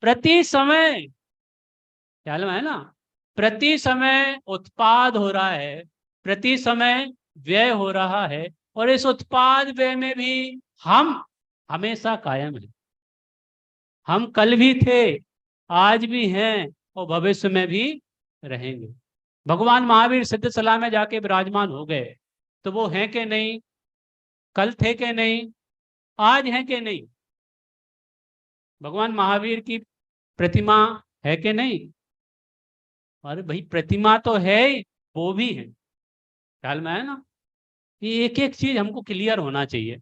प्रति समय। ख्याल में है ना? प्रति समय उत्पाद हो रहा है, प्रति समय व्यय हो रहा है, और इस उत्पाद व्यय में भी हम हमेशा कायम है। हम कल भी थे, आज भी हैं, और भविष्य में भी रहेंगे। भगवान महावीर सिद्धसला में जाके विराजमान हो गए, तो वो हैं कि नहीं? कल थे कि नहीं? आज हैं कि नहीं? भगवान महावीर की प्रतिमा है कि नहीं? अरे भाई प्रतिमा तो है ही, वो भी है। ख्याल में है ना? ये एक एक चीज हमको क्लियर होना चाहिए।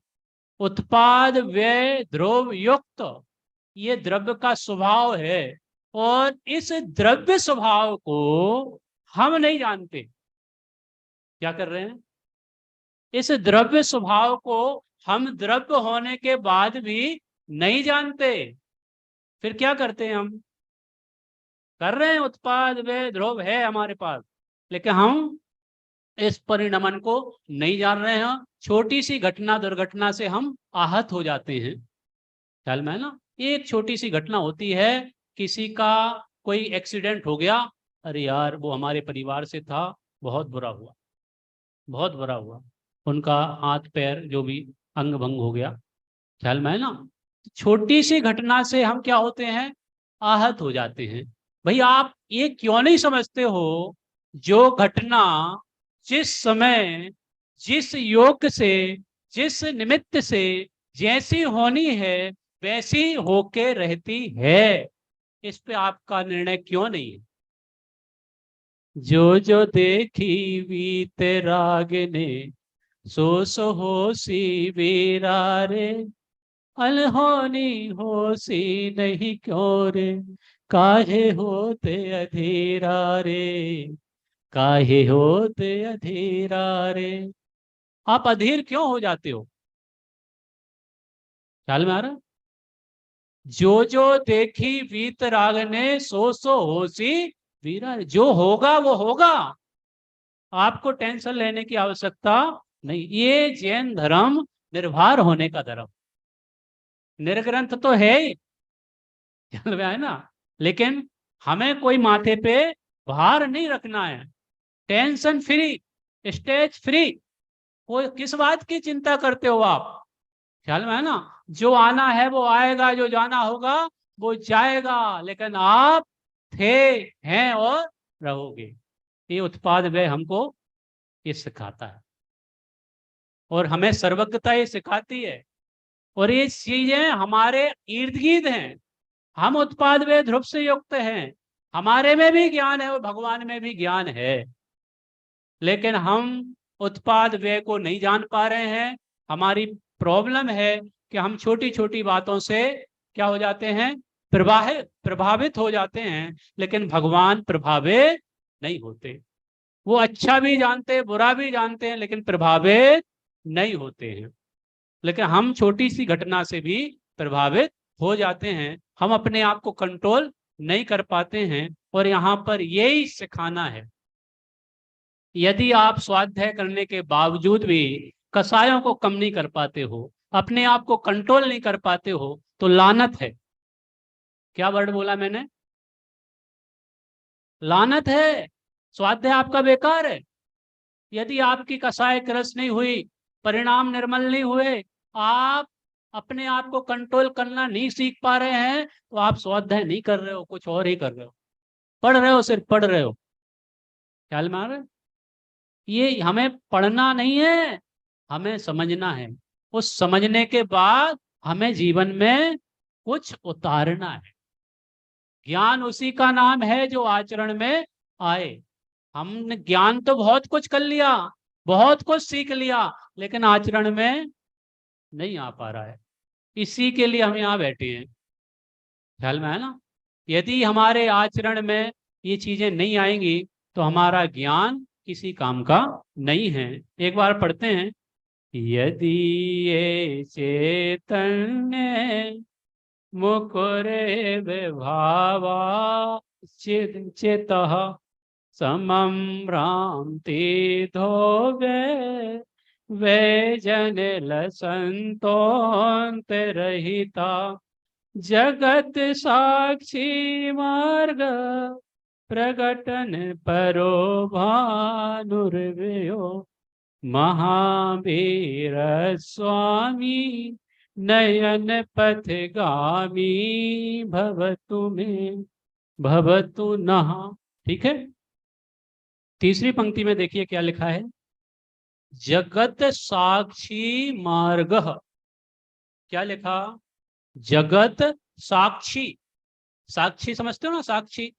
उत्पाद व्यय ध्रुव युक्त, ये द्रव्य का स्वभाव है, और इस द्रव्य स्वभाव को हम नहीं जानते। क्या कर रहे हैं? इस द्रव्य स्वभाव को हम द्रव्य होने के बाद भी नहीं जानते। फिर क्या करते हैं हम? कर रहे हैं उत्पाद व्यय ध्रुव है हमारे पास, लेकिन हम इस परिणमन को नहीं जान रहे हैं। छोटी सी घटना दुर्घटना से हम आहत हो जाते हैं। ख्याल में है ना? एक छोटी सी घटना होती है, किसी का कोई एक्सीडेंट हो गया, अरे यार वो हमारे परिवार से था, बहुत बुरा हुआ, बहुत बुरा हुआ, उनका हाथ पैर जो भी अंग भंग हो गया। ख्याल में है ना? छोटी सी घटना से हम क्या होते हैं? आहत हो जाते हैं। भाई आप ये क्यों नहीं समझते हो, जो घटना जिस समय, जिस योग से, जिस निमित्त से जैसी होनी है वैसी होके रहती है, इस पे आपका निर्णय क्यों नहीं है? जो देखी वीत रागने, सो होसी वीरा रे, अनहोनी होसी नहीं क्यों रे, काहे होते अधीरा रे, काहे होते अधीरा रे। आप अधीर क्यों हो जाते हो? ख्याल में आ रहा? जो देखी वीत राग ने, सो होसी वीरा रे। जो होगा वो होगा, आपको टेंशन लेने की आवश्यकता नहीं। ये जैन धर्म निर्भर होने का धर्म, निर्ग्रंथ तो है ही, ख्याल में है ना? लेकिन हमें कोई माथे पे भार नहीं रखना है। Tension free, stage free. कोई किस बात की चिंता करते हो आप? ख्याल में है ना? जो आना है वो आएगा, जो जाना होगा वो जाएगा, लेकिन आप थे, हैं और रहोगे। ये उत्पाद व्यय हमको ये सिखाता है, और हमें सर्वज्ञता ये सिखाती है, और ये चीजें हमारे इर्द गिर्द हैं। हम उत्पाद व्यय ध्रुव से युक्त हैं, हमारे में भी ज्ञान है और भगवान में भी ज्ञान है, लेकिन हम उत्पाद व्यय को नहीं जान पा रहे हैं। हमारी प्रॉब्लम है कि हम छोटी छोटी बातों से क्या हो जाते हैं? प्रभावित हो जाते हैं, लेकिन भगवान प्रभावित नहीं होते। वो अच्छा भी जानते हैं, बुरा भी जानते हैं, लेकिन प्रभावित नहीं होते हैं। लेकिन हम छोटी सी घटना से भी प्रभावित हो जाते हैं, हम अपने आप को कंट्रोल नहीं कर पाते हैं। और यहाँ पर यही सिखाना है, यदि आप स्वाध्याय करने के बावजूद भी कसायों को कम नहीं कर पाते हो, अपने आप को कंट्रोल नहीं कर पाते हो, तो लानत है। क्या वर्ड बोला मैंने? लानत है, स्वाध्याय आपका बेकार है। यदि आपकी कसाय रस नहीं हुई, परिणाम निर्मल नहीं हुए, आप अपने आप को कंट्रोल करना नहीं सीख पा रहे हैं, तो आप स्वाध्याय नहीं कर रहे हो, कुछ और ही कर रहे हो, पढ़ रहे हो, सिर्फ पढ़ रहे हो। ख्याल में आ रहा है? ये हमें पढ़ना नहीं है, हमें समझना है। उस समझने के बाद हमें जीवन में कुछ उतारना है। ज्ञान उसी का नाम है जो आचरण में आए। हमने ज्ञान तो बहुत कुछ कर लिया, बहुत कुछ सीख लिया, लेकिन आचरण में नहीं आ पा रहा है। इसी के लिए हम यहाँ बैठे हैं। ख्याल में है ना? यदि हमारे आचरण में ये चीजें नहीं आएंगी तो हमारा ज्ञान किसी काम का नहीं है। एक बार पढ़ते हैं। यदि ये चैतन्य मुकुरे विभावा चितः समम भ्रांति धोवे वे जनिल संतोंत रहिता जगत साक्षी मार्ग प्रकटन परो भानुर्व्यो महावीर स्वामी नयन पथगामी भवतु में भवतु नः। ठीक है, तीसरी पंक्ति में देखिए क्या लिखा है। जगत साक्षी मार्ग। क्या लिखा? जगत साक्षी। साक्षी समझते हो ना? साक्षी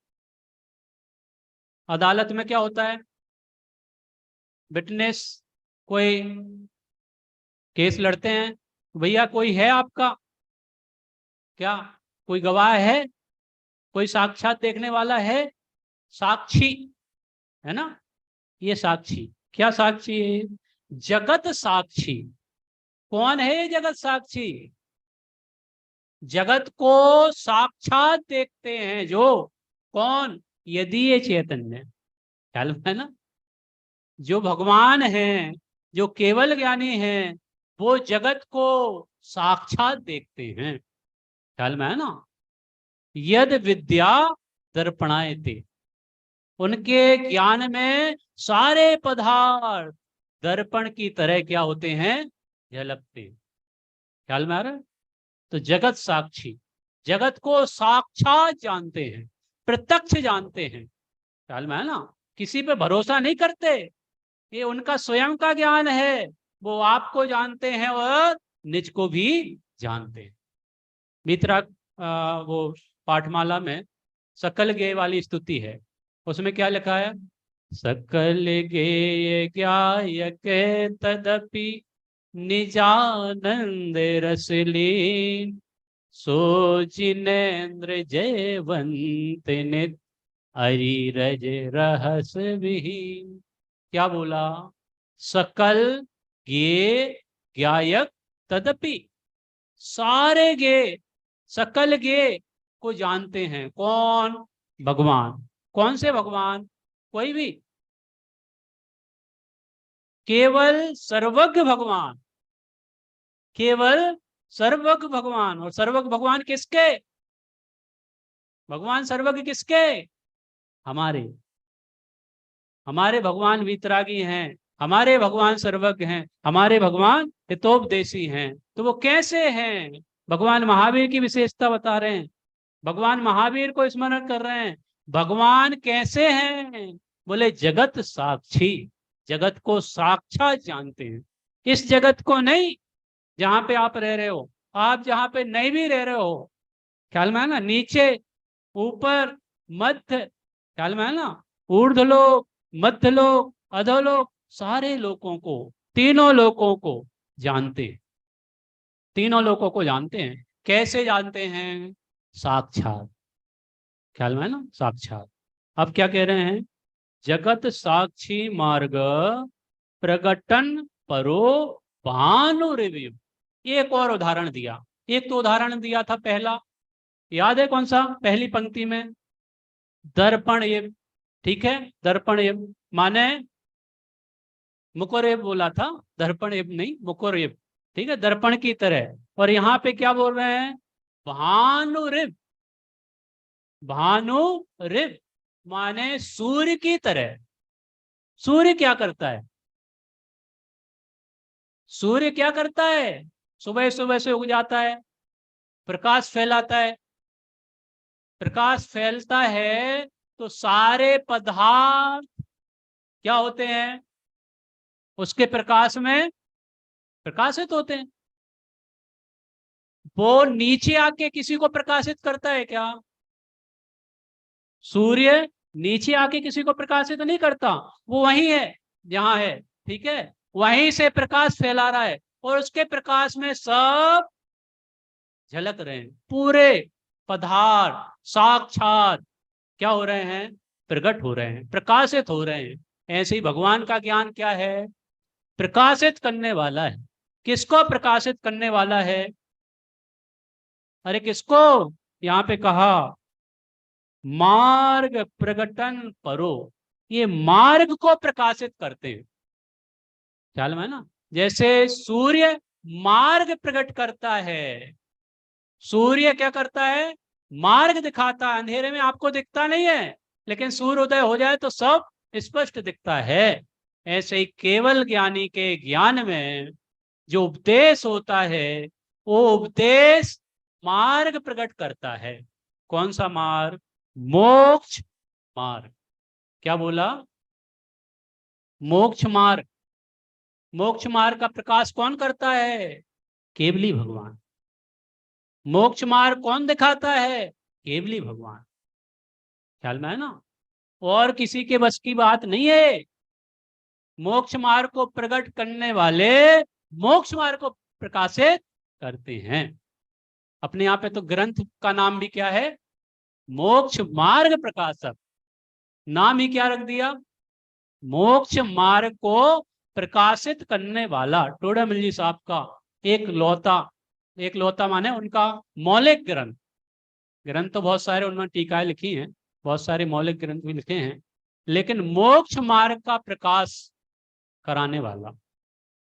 अदालत में क्या होता है? विटनेस, कोई केस लड़ते हैं, भैया कोई है आपका? क्या कोई गवाह है? कोई साक्षात देखने वाला है? साक्षी है ना? ये साक्षी। क्या साक्षी है? जगत साक्षी। कौन है ये जगत साक्षी? जगत को साक्षात देखते हैं जो। कौन? यदि ये चैतन्य। ख्याल है ना? जो भगवान हैं, जो केवल ज्ञानी हैं, वो जगत को साक्षात देखते हैं। ख्याल में है ना? यद विद्या दर्पणायते। उनके ज्ञान में सारे पदार्थ दर्पण की तरह क्या होते हैं? झलकते। ख्याल में आ रहा है? तो जगत साक्षी, जगत को साक्षात जानते हैं, प्रत्यक्ष जानते हैं। ख्याल में है ना? किसी पे भरोसा नहीं करते, ये उनका स्वयं का ज्ञान है। वो आपको जानते हैं और निज को भी जानते हैं। मित्रा वो पाठमाला में सकल गेय वाली स्तुति है, उसमें क्या लिखा है? सकल गेय ज्ञायक तदपि निजानंद रसलीन सो जिनेन्द्र जयवंत नित अरिरज रहस विहीन। क्या बोला? सकल गे ज्ञायक तदपि। सारे गे, सकल गे को जानते हैं। कौन? भगवान। कौन से भगवान? कोई भी, केवल सर्वज्ञ भगवान। केवल सर्वज्ञ भगवान। और सर्वज्ञ भगवान किसके? भगवान सर्वज्ञ किसके? हमारे। हमारे भगवान वीतरागी हैं, हमारे भगवान सर्वज्ञ हैं, हमारे भगवान हितोपदेशी हैं। तो वो कैसे हैं? भगवान महावीर की विशेषता बता रहे हैं। भगवान महावीर को स्मरण कर रहे हैं। भगवान कैसे हैं? बोले जगत साक्षी, जगत को साक्षात जानते हैं। इस जगत को नहीं, जहां पे आप रह रहे हो, आप जहां पे नहीं भी रह रहे हो। ख्याल में है ना? नीचे, ऊपर, मध्य। ख्याल में है ना? ऊर्ध्वलोक, मध्यलोक, अधोलोक, सारे लोकों को, तीनों लोकों को जानते हैं। तीनों लोकों को जानते हैं। कैसे जानते हैं? साक्षात। ख्याल में है ना? साक्षात। अब क्या कह रहे हैं? जगत साक्षी मार्ग प्रकटन परो भानुरिव्यु। एक और उदाहरण दिया। एक तो उदाहरण दिया था पहला, याद है कौन सा? पहली पंक्ति में दर्पण एव। ठीक है, दर्पण एव माने मुकुरेव बोला था, दर्पण एव नहीं, मुकुरेव। ठीक है, दर्पण की तरह। और यहां पे क्या बोल रहे हैं? भानुरिव। भानुरिव माने सूर्य की तरह। सूर्य क्या करता है? सूर्य क्या करता है? सुबह सुबह से उग जाता है, प्रकाश फैलाता है। प्रकाश फैलता है तो सारे पदार्थ क्या होते हैं? उसके प्रकाश में प्रकाशित होते हैं। वो नीचे आके किसी को प्रकाशित करता है क्या? सूर्य नीचे आके किसी को प्रकाशित नहीं करता, वो वही है जहां है। ठीक है, वहीं से प्रकाश फैला रहा है और उसके प्रकाश में सब झलक रहे हैं। पूरे पदार्थ साक्षात क्या हो रहे हैं? प्रकट हो रहे हैं, प्रकाशित हो रहे हैं। ऐसे ही भगवान का ज्ञान क्या है? प्रकाशित करने वाला है। किसको प्रकाशित करने वाला है? अरे किसको? यहां पे कहा मार्ग प्रकटन परो, ये मार्ग को प्रकाशित करते हैं। ख्याल में है ना? जैसे सूर्य मार्ग प्रकट करता है। सूर्य क्या करता है? मार्ग दिखाता है। अंधेरे में आपको दिखता नहीं है, लेकिन सूर्य उदय हो जाए तो सब स्पष्ट दिखता है। ऐसे ही केवल ज्ञानी के ज्ञान में जो उपदेश होता है, वो उपदेश मार्ग प्रकट करता है। कौन सा मार्ग? मोक्ष मार्ग। क्या बोला? मोक्ष मार्ग। मोक्ष मार्ग का प्रकाश कौन करता है? केवली भगवान। मोक्ष मार्ग कौन दिखाता है? केवली भगवान। ख्याल में है ना? और किसी के बस की बात नहीं है। मोक्ष मार्ग को प्रकट करने वाले मोक्ष मार्ग को प्रकाशित करते हैं। अपने यहाँ पे तो ग्रंथ का नाम भी क्या है? मोक्ष मार्ग प्रकाशक। नाम ही क्या रख दिया? मोक्ष मार्ग को प्रकाशित करने वाला। टोडामल जी साहब का एक लौता, एक लौता माने उनका मौलिक ग्रंथ। ग्रंथ तो बहुत सारे उन्होंने टीकाएं लिखी हैं, बहुत सारे मौलिक ग्रंथ भी लिखे हैं, लेकिन मोक्ष मार्ग का प्रकाश कराने वाला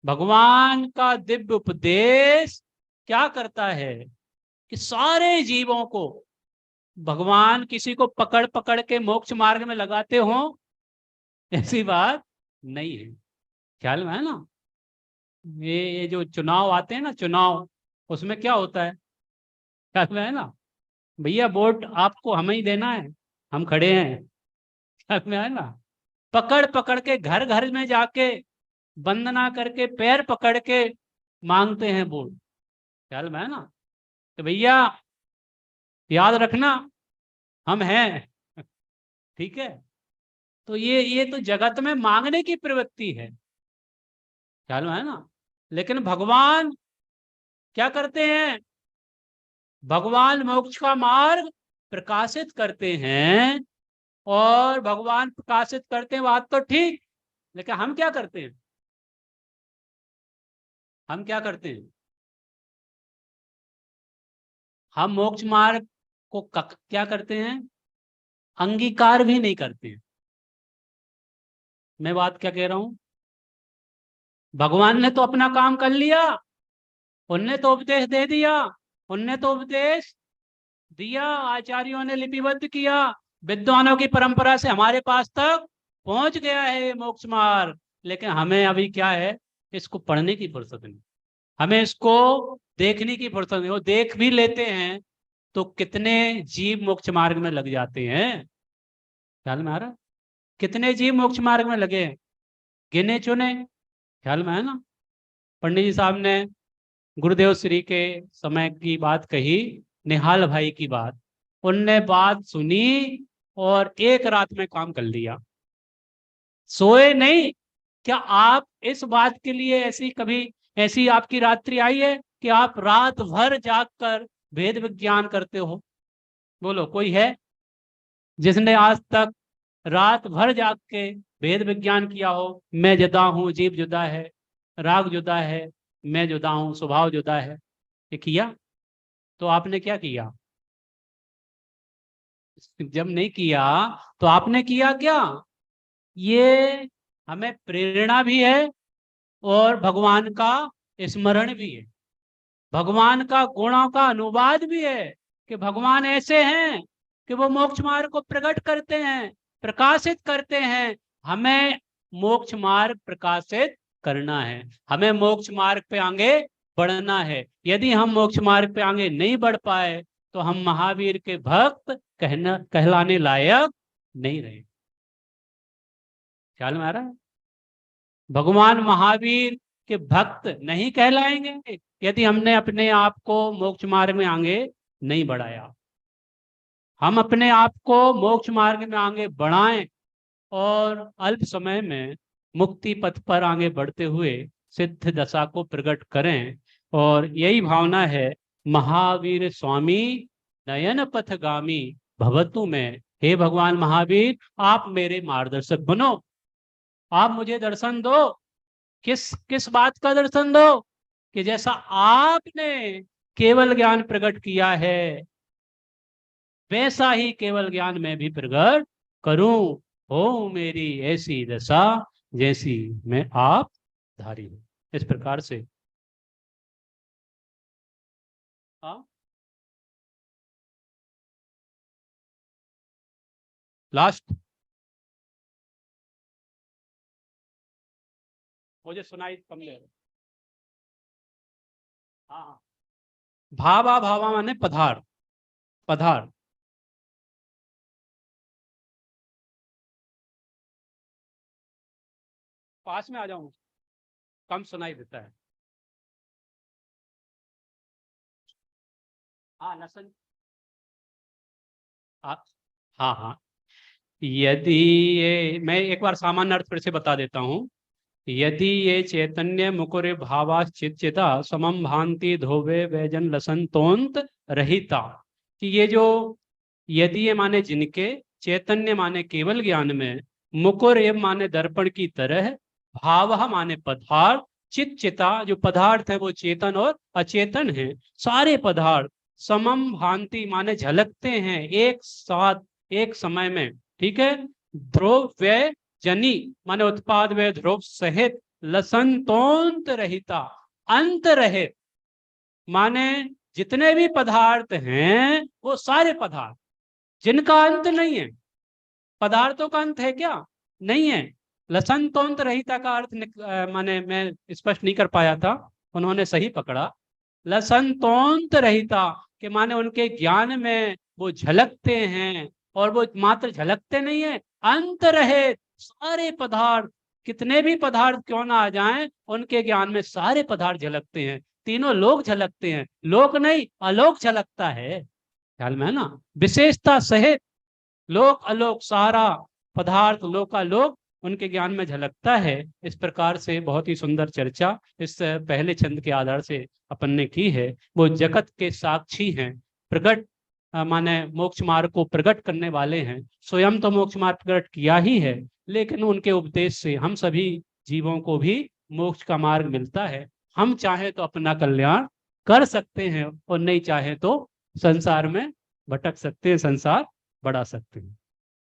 भगवान का दिव्य उपदेश क्या करता है कि सारे जीवों को, भगवान किसी को पकड़ पकड़ के मोक्ष मार्ग में लगाते हो, ऐसी बात नहीं है। ख्याल में है ना? ये जो चुनाव आते हैं ना, चुनाव, उसमें क्या होता है? ख्याल में है ना? भैया वोट आपको हमें ही देना है, हम खड़े हैं। ख्याल में है ना? पकड़ पकड़ के घर घर में जाके वंदना करके पैर पकड़ के मांगते हैं वोट। ख्याल में है ना? तो भैया याद रखना, हम हैं। ठीक है? तो ये तो जगत में मांगने की प्रवृत्ति है। ख्याल में है ना? लेकिन भगवान क्या करते हैं? भगवान मोक्ष का मार्ग प्रकाशित करते हैं। और भगवान प्रकाशित करते हैं, बात तो ठीक, लेकिन हम क्या करते हैं? हम क्या करते हैं? हम मोक्ष मार्ग को क्या करते हैं? अंगीकार भी नहीं करते हैं। मैं बात क्या कह रहा हूं? भगवान ने तो अपना काम कर लिया, उनने तो उपदेश दे दिया, उनने तो उपदेश दिया, आचार्यों ने लिपिबद्ध किया, विद्वानों की परंपरा से हमारे पास तक पहुंच गया है ये मोक्ष मार्ग। लेकिन हमें अभी क्या है? इसको पढ़ने की फुर्सत नहीं, हमें इसको देखने की फुर्सत नहीं। वो देख भी लेते हैं तो कितने जीव मोक्ष मार्ग में लग जाते हैं। ख्याल में आ रहा है? कितने जीव मोक्ष मार्ग में लगे हैं? गिने चुने। ख्याल में है ना? पंडित जी साहब ने गुरुदेव श्री के समय की बात कही, निहाल भाई की बात। उनने बात सुनी और एक रात में काम कर लिया, सोए नहीं। क्या आप इस बात के लिए ऐसी कभी ऐसी आपकी रात्रि आई है कि आप रात भर जागकर वेद विज्ञान करते हो? बोलो, कोई है जिसने आज तक रात भर जाग के वेद विज्ञान किया हो? मैं जुदा हूं, जीव जुदा है, राग जुदा है, मैं जुदा हूं, स्वभाव जुदा है, ये किया? तो आपने क्या किया? जब नहीं किया तो आपने किया क्या? ये हमें प्रेरणा भी है और भगवान का स्मरण भी है, भगवान का गुणों का अनुवाद भी है कि भगवान ऐसे हैं कि वो मोक्ष मार्ग को प्रकट करते हैं, प्रकाशित करते हैं। हमें मोक्ष मार्ग प्रकाशित करना है, हमें मोक्ष मार्ग पे आगे बढ़ना है। यदि हम मोक्ष मार्ग पे आगे नहीं बढ़ पाए तो हम महावीर के भक्त कहलाने लायक नहीं रहे। ख्याल में आ रहा है? भगवान महावीर के भक्त नहीं कहलाएंगे यदि हमने अपने आप को मोक्ष मार्ग में आगे नहीं बढ़ाया। हम अपने आप को मोक्ष मार्ग में आगे बढ़ाएं और अल्प समय में मुक्ति पथ पर आगे बढ़ते हुए सिद्ध दशा को प्रकट करें। और यही भावना है, महावीर स्वामी नयन पथगामी भवतु में। हे भगवान महावीर, आप मेरे मार्गदर्शक बनो, आप मुझे दर्शन दो। किस किस बात का दर्शन दो? कि जैसा आपने केवल ज्ञान प्रकट किया है वैसा ही केवल ज्ञान में भी प्रकट करूं। हो मेरी ऐसी दशा जैसी मैं आप धारी हूं। इस प्रकार से लास्ट मुझे सुनाई कम ले। हाँ, भावा भावा माने पदार्थ, पदार्थ। पास में आ जाऊं, कम सुनाई देता है। हाँ लसन। हाँ हाँ। यदि ये, मैं एक बार सामान्य अर्थ फिर से बता देता हूँ। यदि ये चैतन्य मुकुरे भावा चिदा समम भांति धोवे वैजन लसन तोंत रहिता, कि ये जो यदि ये माने जिनके, चैतन्य माने केवल ज्ञान में, मुकुर एवं माने दर्पण की तरह, भाव माने पदार्थ, चित चिता जो पदार्थ है वो चेतन और अचेतन है, सारे पदार्थ समम भांति माने झलकते हैं एक साथ एक समय में। ठीक है। ध्रुव व जनी माने उत्पाद व ध्रुव सहित, लसंतोंत रहिता अंत रहित माने जितने भी पदार्थ हैं वो सारे पदार्थ जिनका अंत नहीं है। पदार्थों का अंत है क्या? नहीं है। लसंतोंत रहिता का अर्थ माने मैं स्पष्ट नहीं कर पाया था, उन्होंने सही पकड़ा। लसंतोंत रहिता के माने उनके ज्ञान में वो झलकते हैं, और वो मात्र झलकते नहीं है, अंत रहित सारे पदार्थ, कितने भी पदार्थ क्यों ना आ जाएं, उनके ज्ञान में सारे पदार्थ झलकते हैं। तीनों लोक झलकते हैं, लोक नहीं अलोक झलकता है। ख्याल में है ना? विशेषता सहित लोक अलोक सारा पदार्थ लोकालोक उनके ज्ञान में झलकता है। इस प्रकार से बहुत ही सुंदर चर्चा इस पहले छंद के आधार से अपन ने की है। वो जगत के साक्षी हैं, प्रकट माने मोक्ष मार्ग को प्रकट करने वाले हैं। स्वयं तो मोक्ष मार्ग प्रकट किया ही है, लेकिन उनके उपदेश से हम सभी जीवों को भी मोक्ष का मार्ग मिलता है। हम चाहे तो अपना कल्याण कर सकते हैं और नहीं चाहे तो संसार में भटक सकते हैं, संसार बढ़ा सकते हैं।